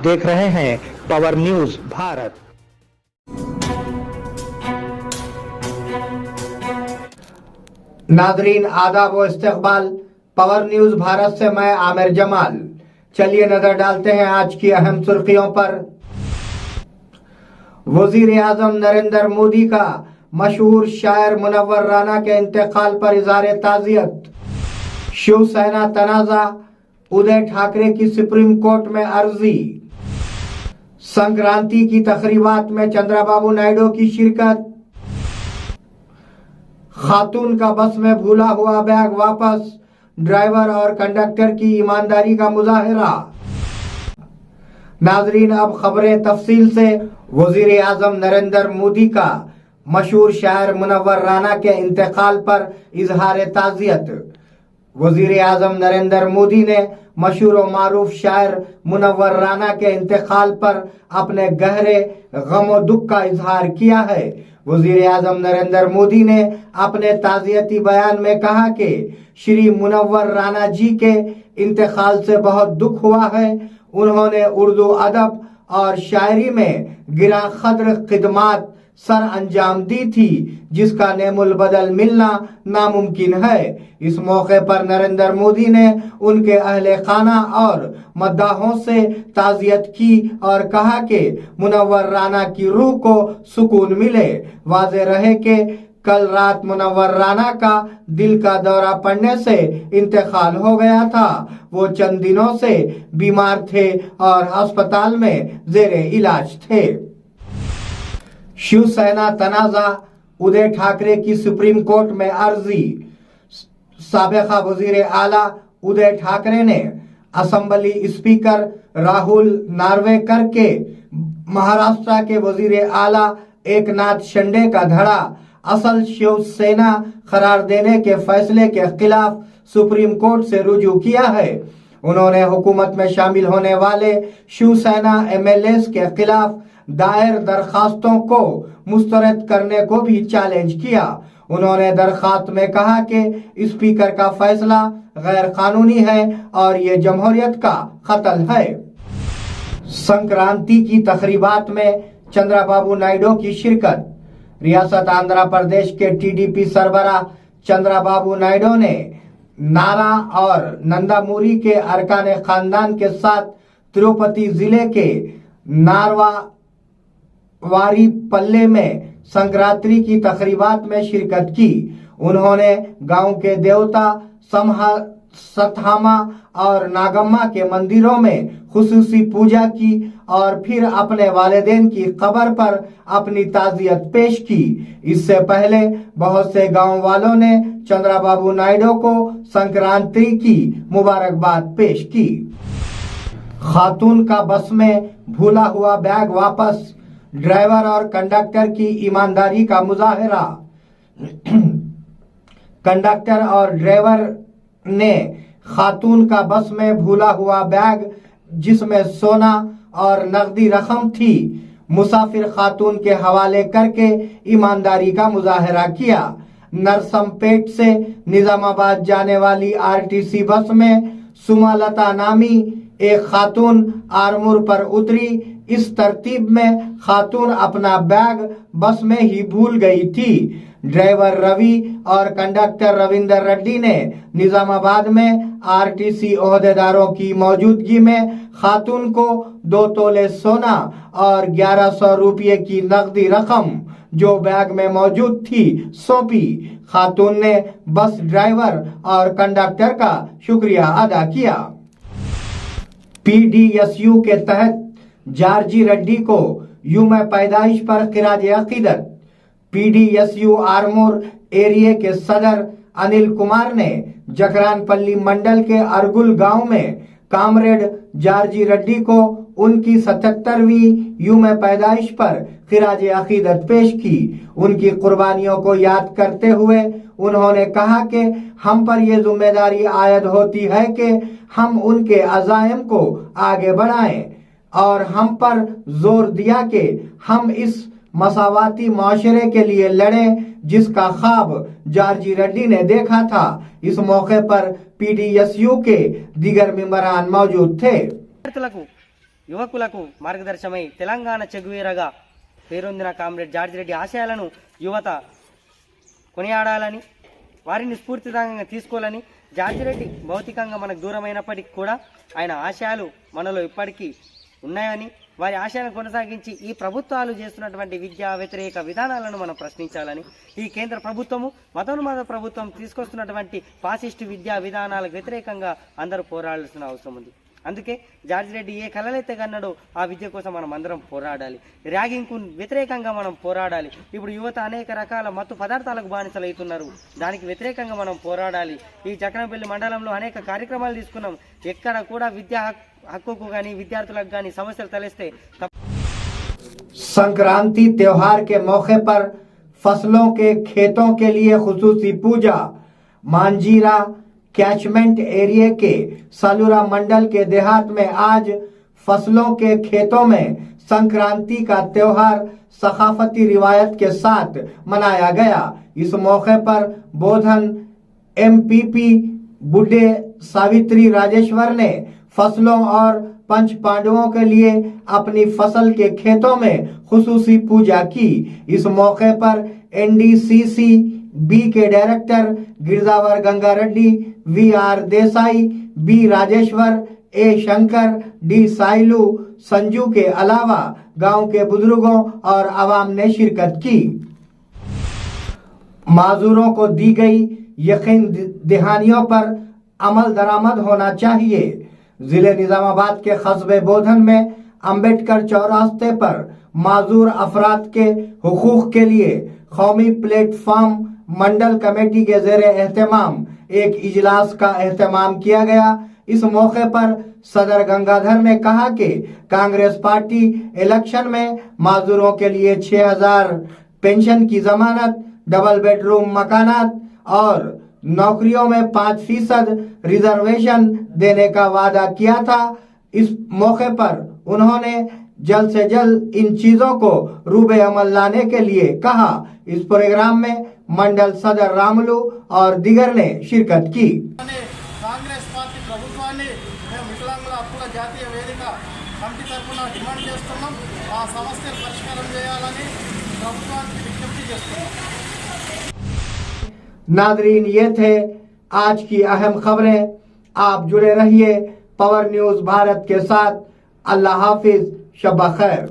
देख रहे हैं पावर न्यूज भारत। नादरीन आदाब व इस्तकबाल, पावर न्यूज भारत से मैं आमिर जमाल। चलिए नजर डालते हैं आज की अहम सुर्खियों पर। वजीर आजम नरेंद्र मोदी का मशहूर शायर मुनव्वर राना के इंतकाल पर इज़हार ताज़ियत। शिवसेना तनाज़ा, उदय ठाकरे की सुप्रीम कोर्ट में अर्जी। संक्रांति की तकरीबात में चंद्रबाबू नायडू की शिरकत। खातून का बस में भूला हुआ बैग वापस, ड्राइवर और कंडक्टर की ईमानदारी का मुजाहिरा। नाजरीन, अब खबरें तफसील से। वजीर आजम नरेंद्र मोदी का मशहूर शायर मुनव्वर राना के इंतकाल पर इजहार ताज़ियत। वजीर आजम नरेंद्र मोदी ने मशहूर और मारूफ शायर मुनव्वर राना के इंतकाल पर अपने गहरे गम और दुख का इजहार किया है। वजीर आजम नरेंद्र मोदी ने अपने ताज़ियती बयान में कहा कि श्री मुनव्वर राना जी के इंतकाल से बहुत दुख हुआ है। उन्होंने उर्दू अदब और शायरी में गिरा कद्र खिदमात सर अंजाम दी थी, जिसका नेमुल बदल मिलना नामुमकिन है। इस मौके पर नरेंद्र मोदी ने उनके अहले खाना और मद्दाहों से ताज़ियत की और कहा कि मुनव्वर राना की रूह को सुकून मिले। वाज़ेह रहे कि कल रात मुनव्वर राना का दिल का दौरा पड़ने से इंतकाल हो गया था। वो चंद दिनों से बीमार थे और अस्पताल में जेरे इलाज थे। शिवसेना तनाज़ा, उदय ठाकरे की सुप्रीम कोर्ट में अर्जी। साबिक़ा वजीर आला उदय ठाकरे ने असेंबली स्पीकर राहुल नार्वेकर के महाराष्ट्र के वजीर आला एकनाथ शिंदे का धड़ा असल शिवसेना करार देने के फैसले के खिलाफ सुप्रीम कोर्ट से रुजू किया है। उन्होंने हुकूमत में शामिल होने वाले शिवसेना एमएलएस के खिलाफ दायर दरखास्तों को मुस्तरद करने को भी चैलेंज किया। उन्होंने दरखास्त में कहा कि स्पीकर का फैसला गैर कानूनी है और ये जमहूरियत का कत्ल है। संक्रांति की तकरीबात में चंद्रबाबू नायडू की शिरकत। रियासत आंध्र प्रदेश के टीडीपी सरबराह चंद्रबाबू नायडू ने नारा और नंदामुरी के अरकान खानदान के साथ तिरुपति जिले के नारवा वारी पल्ले में संक्रांति की तकरीबात में शिरकत की। उन्होंने गांव के देवता सतहामा और नागम्मा के मंदिरों में खुसूसी पूजा की और फिर अपने वालिदैन की कब्र पर अपनी ताज़ियत पेश की। इससे पहले बहुत से गांव वालों ने चंद्रबाबू नायडू को संक्रांति की मुबारकबाद पेश की। खातून का बस में भूला हुआ बैग वापस, ड्राइवर और कंडक्टर की ईमानदारी का मुजाहिरा। कंडक्टर और ड्राइवर ने खातून का बस में भूला हुआ बैग, जिसमें सोना और नकदी रकम थी, मुसाफिर खातून के हवाले करके ईमानदारी का मुजाहिरा किया। नरसमपेट से निजामाबाद जाने वाली आरटीसी बस में सुमालता नामी एक खातून आरमूर पर उतरी। इस तरतीब में खातून अपना बैग बस में ही भूल गई थी। ड्राइवर रवि और कंडक्टर रविंदर रेड्डी ने निजामाबाद में आरटीसी ओहदेदारों की मौजूदगी में खातून को 2 तोले सोना और 1100 रुपये की नकदी रकम जो बैग में मौजूद थी सौंपी। खातून ने बस ड्राइवर और कंडक्टर का शुक्रिया अदा किया। पीडीएसयू के तहत जार्जी रेड्डी को यूम पैदाइश पर खिराज अकीदत। पीडीएसयू आरमूर एरिया के सदर अनिल कुमार ने जकरानपल्ली मंडल के अरगुल गांव में कामरेड जार्जी रेड्डी को उनकी 77वीं यूम पैदाइश पर खिराज अकीदत पेश की। उनकी कुर्बानियों को याद करते हुए उन्होंने कहा कि हम पर यह जिम्मेदारी आयद होती है कि हम उनके अज़ाइम को आगे बढ़ाएं और हम पर जोर दिया कि हम इस मसावाती माशरे के लिए लड़ें जिसका ख्वाब जार्जी रेड्डी ने देखा था। इस मौके पर पीडीएसयू के दीगर मेंबरान मौजूद थे। యువకులకు మార్గదర్శమై తెలంగాణ చెగువీరగా పేరొందిన కామ్రేడ్ జార్జి రెడ్డి ఆశయాలను యువత కొనియాడాలని, వారిని స్ఫూర్తిదాయకంగా తీసుకోవాలని. జార్జి రెడ్డి భౌతికంగా మనకు దూరమైనప్పటికీ కూడా ఆయన ఆశయాలు మనలో ఇప్పటికీ ఉన్నాయని, వారి ఆశయాలను కొనసాగించి ఈ ప్రభుత్వాలు చేస్తున్నటువంటి విద్యా వ్యతిరేక విధానాలను మనం ప్రశ్నించాలని, ఈ కేంద్ర ప్రభుత్వము మతోన్మాద ప్రభుత్వం తీసుకొస్తున్నటువంటి ఫాసిస్టు విద్యా విధానాలకు వ్యతిరేకంగా అందరూ పోరాడాల్సిన అవసరం ఉంది. అందుకే జార్జి రెడ్డి ఏ కలలైతే కన్నాడో ఆ విద్య కోసం మనం అందరం పోరాడాలి. ర్యాగింగ్కు వ్యతిరేకంగా మనం పోరాడాలి. ఇప్పుడు యువత అనేక రకాల మత్తు పదార్థాలకు బానిసలు అవుతున్నారు. దానికి వ్యతిరేకంగా మనం పోరాడాలి. ఈ చక్రంపల్లి మండలంలో అనేక కార్యక్రమాలు తీసుకున్నాం. ఎక్కడ కూడా విద్యా హక్కుకు కానీ విద్యార్థులకు కానీ సమస్యలు తలెస్తే संक्रांति त्योहार के मौके पर फसलों के खेतों के लिए खुसूसी पूजा। मांजीरा कैचमेंट एरिया के सालूरा मंडल के देहात में आज फसलों के खेतों में संक्रांति का त्योहार सकाफती रिवायत के साथ मनाया गया। इस मौके पर बोधन एमपीपी बुड्ढे सावित्री राजेश्वर ने फसलों और पंच पांडवों के लिए अपनी फसल के खेतों में खुसूसी पूजा की। इस मौके पर एनडीसीसी बी के डायरेक्टर गिरजावर Ganga Reddy, VR Desai, B Rajeshwar, A Shankar, D Sailu, Sanju के अलावा गांव के बुजुर्गों और आवाम ने शिरकत की। माजूरों को दी गई यकीन दहानियों पर अमल दरामद होना चाहिए। जिले निजामाबाद के कस्बे बोधन में अंबेडकर चौरास्ते पर माजूर अफराद के हुकूक के लिए कौमी प्लेटफॉर्म मंडल कमेटी के ज़ेरे एहतमाम एक इजलास का एहतमाम किया गया। इस मौके पर सदर गंगाधर ने कहा कि कांग्रेस पार्टी इलेक्शन में माजूरों के लिए 6,000 पेंशन की जमानत, डबल बेडरूम मकानात और नौकरियों में 5% रिजर्वेशन देने का वादा किया था। इस मौके पर उन्होंने जल्द से जल्द इन चीजों को रूबे अमल लाने के लिए कहा। इस प्रोग्राम में मंडल सदर रामुलू और दिगर ने शिरकत की। కాంగ్రెస్ పార్టీ ప్రభుత్వాన్ని మేము వికలాంగుల హక్కుల జాతీయ వేదిక కమిటీ తరఫున డిమాండ్ చేస్తున్నాం. ఆ సమస్యలు పరిష్కారం చేయాలని ప్రభుత్వానికి విజ్ఞప్తి చేస్తున్నాం. नादरीन, ये थे आज की अहम खबरें। आप जुड़े रहिए पावर न्यूज भारत के साथ। अल्लाह हाफिज, शब खैर।